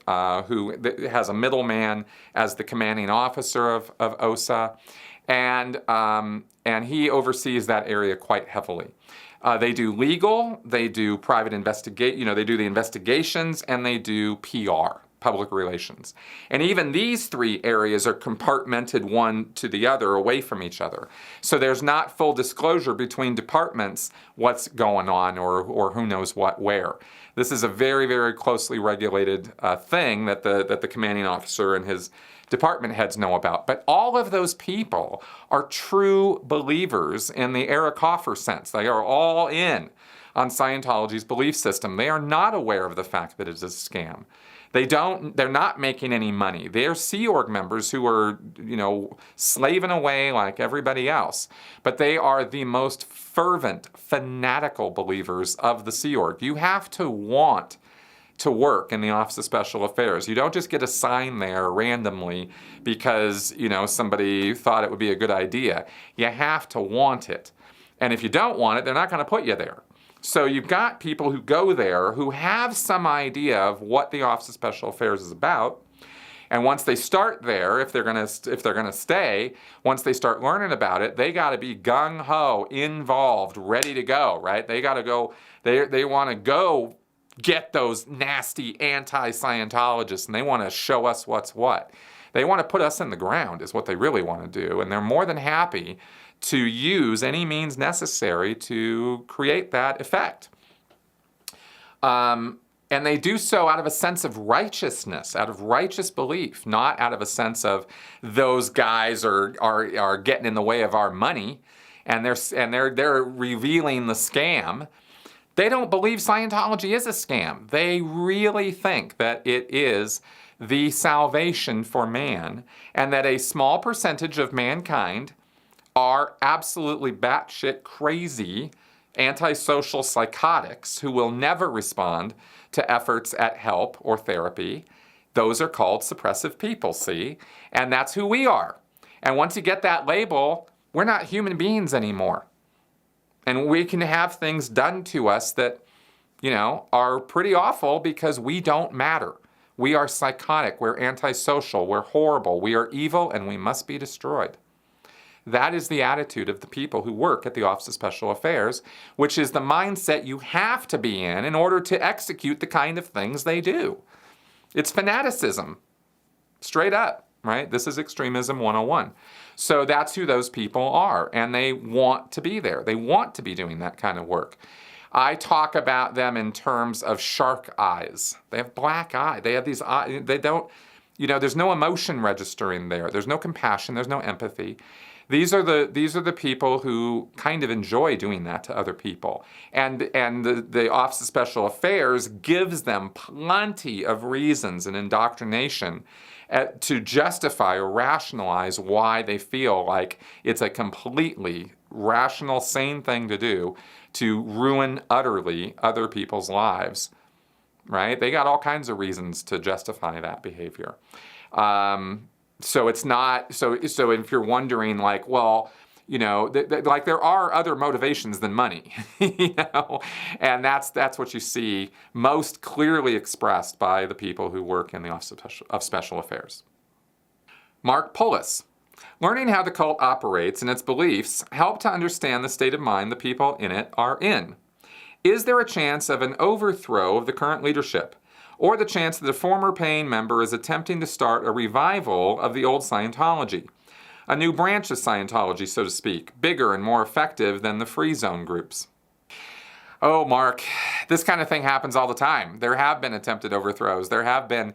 who has a middleman as the commanding officer of OSA, and he oversees that area quite heavily. They do legal, they do private they do the investigations, and they do PR. Public relations. And even these three areas are compartmented one to the other, away from each other. So there's not full disclosure between departments what's going on or who knows what where. This is a very, very closely regulated thing that the commanding officer and his department heads know about. But all of those people are true believers in the Eric Hoffer sense. They are all in on Scientology's belief system. They are not aware of the fact that it is a scam. They're not making any money. They're Sea Org members who are, slaving away like everybody else. But they are the most fervent, fanatical believers of the Sea Org. You have to want to work in the Office of Special Affairs. You don't just get assigned there randomly because, somebody thought it would be a good idea. You have to want it. And if you don't want it, they're not going to put you there. So you've got people who go there who have some idea of what the Office of Special Affairs is about, and once they start there, if they're gonna stay, once they start learning about it, they got to be gung ho, involved, ready to go, right? They got to go. They want to go get those nasty anti-Scientologists, and they want to show us what's what. They want to put us in the ground, is what they really want to do, and they're more than happy to use any means necessary to create that effect. And they do so out of a sense of righteousness, out of righteous belief, not out of a sense of those guys are getting in the way of our money, and they're revealing the scam. They don't believe Scientology is a scam. They really think that it is the salvation for man, and that a small percentage of mankind are absolutely batshit crazy antisocial psychotics who will never respond to efforts at help or therapy. Those are called suppressive people, see? And that's who we are. And once you get that label, we're not human beings anymore. And we can have things done to us that, are pretty awful because we don't matter. We are psychotic, we're antisocial, we're horrible, we are evil, and we must be destroyed. That is the attitude of the people who work at the Office of Special Affairs, which is the mindset you have to be in order to execute the kind of things they do. It's fanaticism, straight up, right? This is extremism 101. So that's who those people are, and they want to be there. They want to be doing that kind of work. I talk about them in terms of shark eyes. They have black eye. They have these eyes. They don't, there's no emotion registering there. There's no compassion. There's no empathy. These are the people who kind of enjoy doing that to other people. And the Office of Special Affairs gives them plenty of reasons and indoctrination to justify or rationalize why they feel like it's a completely rational, sane thing to do to ruin utterly other people's lives, right? They got all kinds of reasons to justify that behavior. So it's not, so if you're wondering like, well, like there are other motivations than money, and that's what you see most clearly expressed by the people who work in the Office of Special Affairs. Mark Pullis. Learning how the cult operates and its beliefs help to understand the state of mind the people in it are in. Is there a chance of an overthrow of the current leadership, or the chance that a former paying member is attempting to start a revival of the old Scientology? A new branch of Scientology, so to speak, bigger and more effective than the free zone groups. Oh, Mark, this kind of thing happens all the time. There have been attempted overthrows. There have been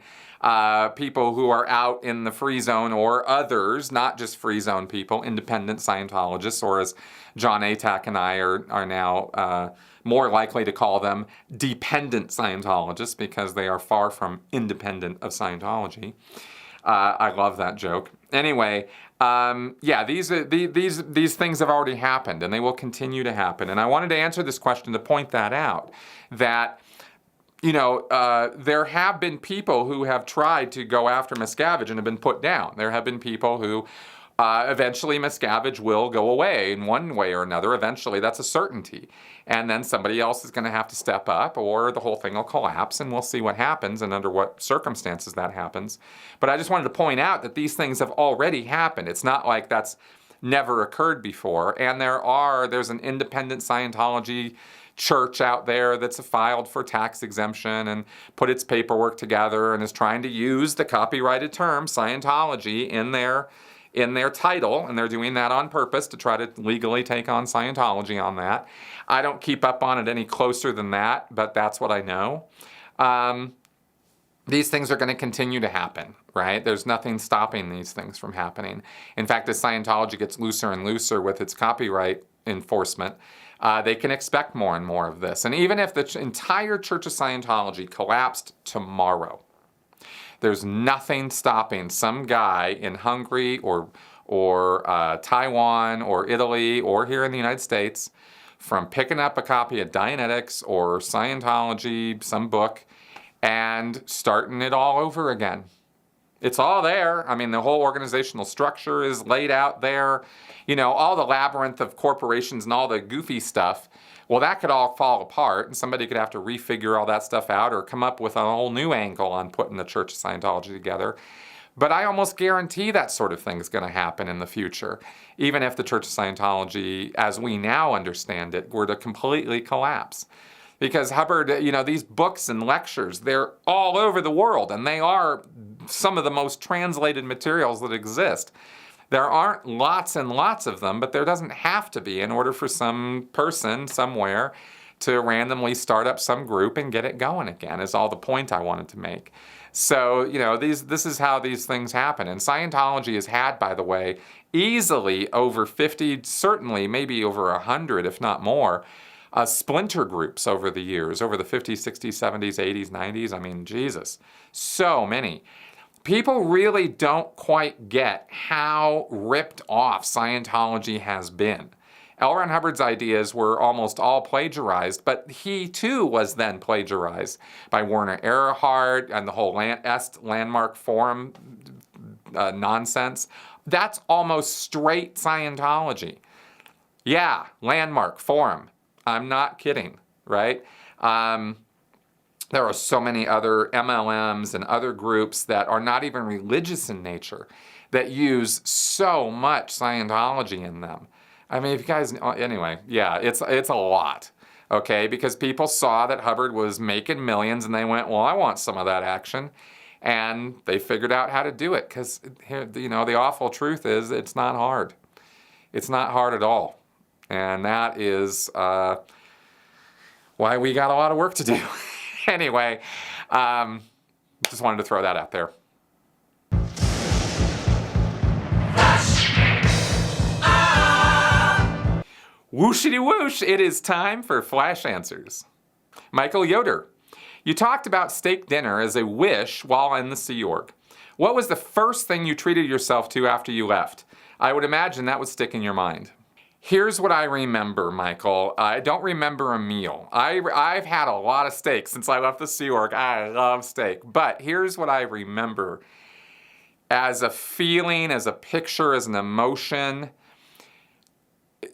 people who are out in the free zone, or others, not just free zone people, independent Scientologists, or as John Atack and I are now more likely to call them, dependent Scientologists, because they are far from independent of Scientology. I love that joke. Anyway, these things have already happened, and they will continue to happen. And I wanted to answer this question to point that out, that there have been people who have tried to go after Miscavige and have been put down. There have been people who eventually Miscavige will go away in one way or another. Eventually, that's a certainty. And then somebody else is going to have to step up, or the whole thing will collapse, and we'll see what happens and under what circumstances that happens. But I just wanted to point out that these things have already happened. It's not like that's never occurred before. And there's an independent Scientology church out there that's filed for tax exemption and put its paperwork together and is trying to use the copyrighted term Scientology in their title, and they're doing that on purpose to try to legally take on Scientology on that. I don't keep up on it any closer than that, but that's what I know. These things are going to continue to happen, right? There's nothing stopping these things from happening. In fact, as Scientology gets looser and looser with its copyright enforcement, they can expect more and more of this. And even if the entire Church of Scientology collapsed tomorrow, there's nothing stopping some guy in Hungary or Taiwan or Italy or here in the United States from picking up a copy of Dianetics or Scientology, some book, and starting it all over again. It's all there. I mean, the whole organizational structure is laid out there. All the labyrinth of corporations and all the goofy stuff. Well, that could all fall apart, and somebody could have to refigure all that stuff out or come up with a whole new angle on putting the Church of Scientology together. But I almost guarantee that sort of thing is going to happen in the future, even if the Church of Scientology, as we now understand it, were to completely collapse. Because Hubbard, these books and lectures, they're all over the world, and they are some of the most translated materials that exist. There aren't lots and lots of them, but there doesn't have to be in order for some person somewhere to randomly start up some group and get it going again, is all the point I wanted to make. So, this is how these things happen. And Scientology has had, by the way, easily over 50, certainly maybe over 100, if not more, splinter groups over the years, over the 50s, 60s, 70s, 80s, 90s. I mean, Jesus, so many. People really don't quite get how ripped off Scientology has been. L. Ron Hubbard's ideas were almost all plagiarized, but he too was then plagiarized by Werner Erhard and the whole Landmark Forum nonsense. That's almost straight Scientology. Yeah, Landmark Forum. I'm not kidding, right? There are so many other MLMs and other groups that are not even religious in nature that use so much Scientology in them. I mean, if you guys, anyway, yeah, it's a lot, okay? Because people saw that Hubbard was making millions and they went, well, I want some of that action. And they figured out how to do it because, you know, the awful truth is it's not hard. It's not hard at all. And that is why we got a lot of work to do. Anyway, just wanted to throw that out there. Whooshity whoosh, it is time for Flash Answers. Michael Yoder, you talked about steak dinner as a wish while in the Sea Org. What was the first thing you treated yourself to after you left? I would imagine that would stick in your mind. Here's what I remember, Michael. I don't remember a meal. I've had a lot of steak since I left the Sea Org. I love steak. But here's what I remember as a feeling, as a picture, as an emotion.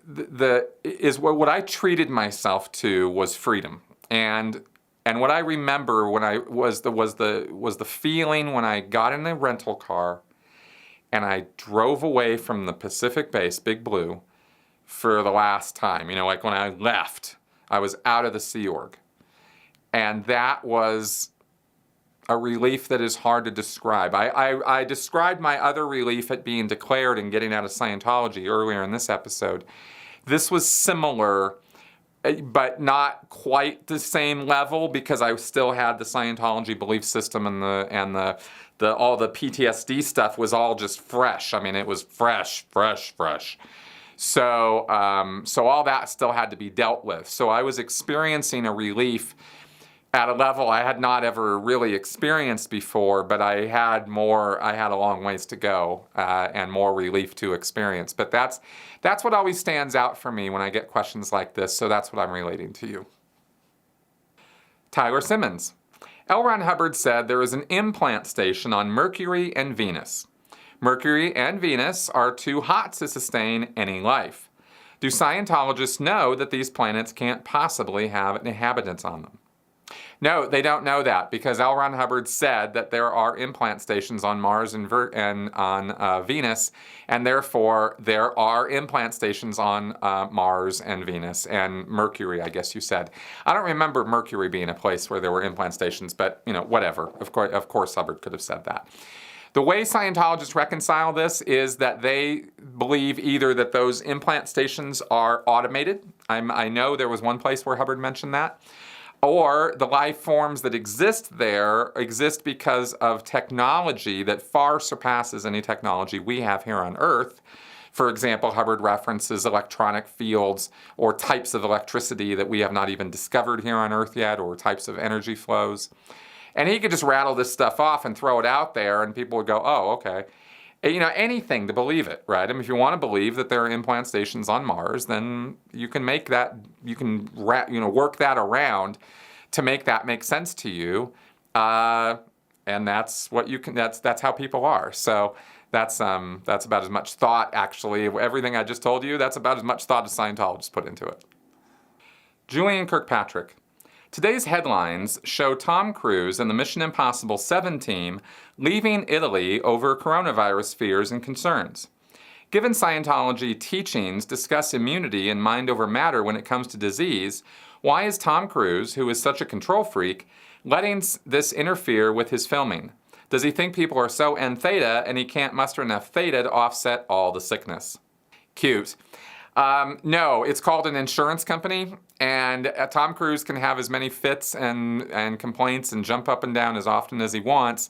What I treated myself to was freedom. And what I remember was the feeling when I got in the rental car and I drove away from the Pacific Base, Big Blue, for the last time. You know, like when I left, I was out of the Sea Org. And that was a relief that is hard to describe. I described my other relief at being declared and getting out of Scientology earlier in this episode. This was similar, but not quite the same level because I still had the Scientology belief system and all the PTSD stuff was all just fresh. I mean, it was fresh. So all that still had to be dealt with. So I was experiencing a relief at a level I had not ever really experienced before, but I had a long ways to go and more relief to experience. But that's what always stands out for me when I get questions like this, so that's what I'm relating to you. Tyler Simmons. L. Ron Hubbard said there is an implant station on Mercury and Venus. Mercury and Venus are too hot to sustain any life. Do Scientologists know that these planets can't possibly have inhabitants on them? No, they don't know that because L. Ron Hubbard said that there are implant stations on Mars and on Venus, and therefore there are implant stations on Mars and Venus and Mercury, I guess you said. I don't remember Mercury being a place where there were implant stations, but you know, whatever. Of course, Hubbard could have said that. The way Scientologists reconcile this is that they believe either that those implant stations are automated. I know there was one place where Hubbard mentioned that. Or the life forms that exist there exist because of technology that far surpasses any technology we have here on Earth. For example, Hubbard references electronic fields or types of electricity that we have not even discovered here on Earth yet, or types of energy flows. And he could just rattle this stuff off and throw it out there, and people would go, oh, okay. You know, anything to believe it, right? I mean, if you want to believe that there are implant stations on Mars, then you can make that, you can work that around to make that make sense to you, and that's what you can. That's how people are. So that's about as much thought, actually. Everything I just told you, that's about as much thought as Scientologists put into it. Julian Kirkpatrick. Today's headlines show Tom Cruise and the Mission Impossible 7 team leaving Italy over coronavirus fears and concerns. Given Scientology teachings discuss immunity and mind over matter when it comes to disease, why is Tom Cruise, who is such a control freak, letting this interfere with his filming? Does he think people are so N-theta and he can't muster enough theta to offset all the sickness? Cute. No, it's called an insurance company, and Tom Cruise can have as many fits and complaints and jump up and down as often as he wants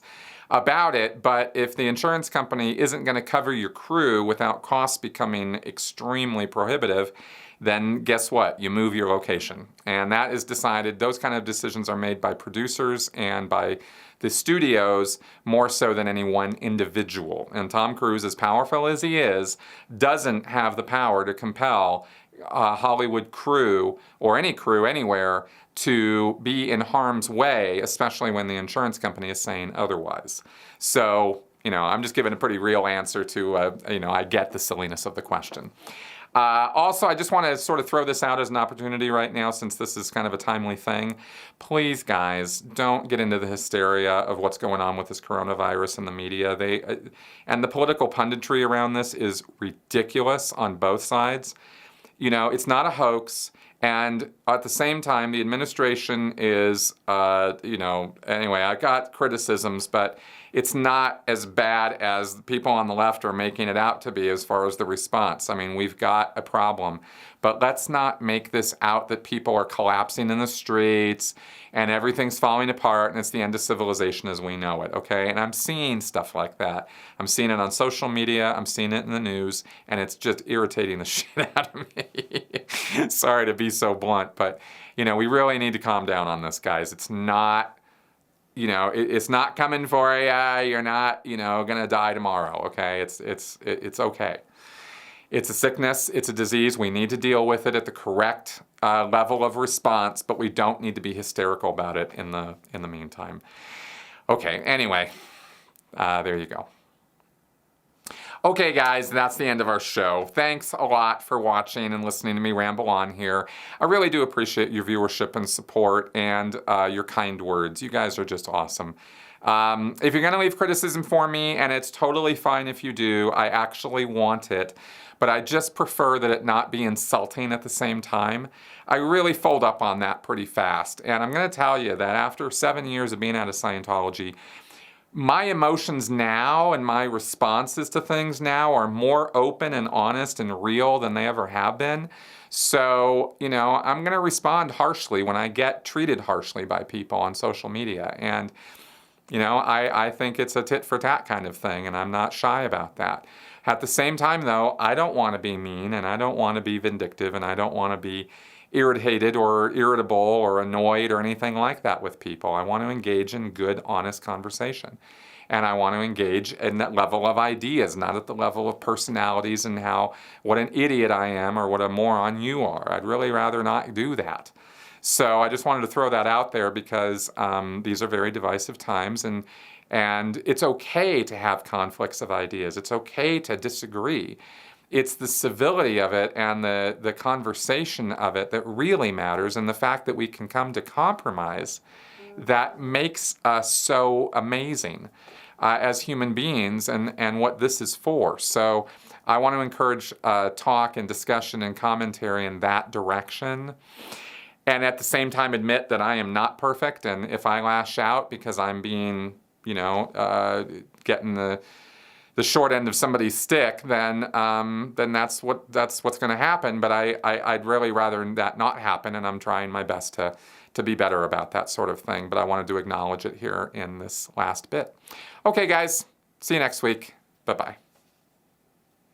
about it, but if the insurance company isn't going to cover your crew without costs becoming extremely prohibitive, then guess what? You move your location. And that is decided, those kind of decisions are made by producers and by the studios more so than any one individual. And Tom Cruise, as powerful as he is, doesn't have the power to compel a Hollywood crew or any crew anywhere to be in harm's way, especially when the insurance company is saying otherwise. So, I'm just giving a pretty real answer to, I get the silliness of the question. Also, I just want to sort of throw this out as an opportunity right now, since this is kind of a timely thing. Please, guys, don't get into the hysteria of what's going on with this coronavirus in the media. And the political punditry around this is ridiculous on both sides. You know, it's not a hoax. And at the same time, the administration is, anyway, I got criticisms, but it's not as bad as the people on the left are making it out to be as far as the response. I mean, we've got a problem. But let's not make this out that people are collapsing in the streets and everything's falling apart and it's the end of civilization as we know it, okay? And I'm seeing stuff like that. I'm seeing it on social media, I'm seeing it in the news, and it's just irritating the shit out of me. Sorry to be so blunt, but, we really need to calm down on this, guys. It's not, it's not coming for you. You're not, gonna die tomorrow, okay? It's okay. It's a sickness, it's a disease. We need to deal with it at the correct level of response, but we don't need to be hysterical about it in the meantime. Okay, anyway, there you go. Okay, guys, that's the end of our show. Thanks a lot for watching and listening to me ramble on here. I really do appreciate your viewership and support and your kind words. You guys are just awesome. If you're going to leave criticism for me, and it's totally fine if you do, I actually want it, but I just prefer that it not be insulting at the same time. I really fold up on that pretty fast. And I'm going to tell you that after 7 years of being out of Scientology, my emotions now and my responses to things now are more open and honest and real than they ever have been. So, I'm going to respond harshly when I get treated harshly by people on social media. And I think it's a tit for tat kind of thing, and I'm not shy about that. At the same time, though, I don't want to be mean, and I don't want to be vindictive, and I don't want to be irritated or irritable or annoyed or anything like that with people. I want to engage in good, honest conversation. And I want to engage in that level of ideas, not at the level of personalities and what an idiot I am or what a moron you are. I'd really rather not do that. So I just wanted to throw that out there because these are very divisive times, and it's okay to have conflicts of ideas. It's okay to disagree. It's the civility of it and the conversation of it that really matters, and the fact that we can come to compromise that makes us so amazing as human beings and what this is for. So I want to encourage talk and discussion and commentary in that direction. And at the same time admit that I am not perfect, and if I lash out because I'm being, getting the short end of somebody's stick, then that's what's going to happen. But I'd really rather that not happen, and I'm trying my best to be better about that sort of thing. But I wanted to acknowledge it here in this last bit. Okay, guys, see you next week. Bye-bye.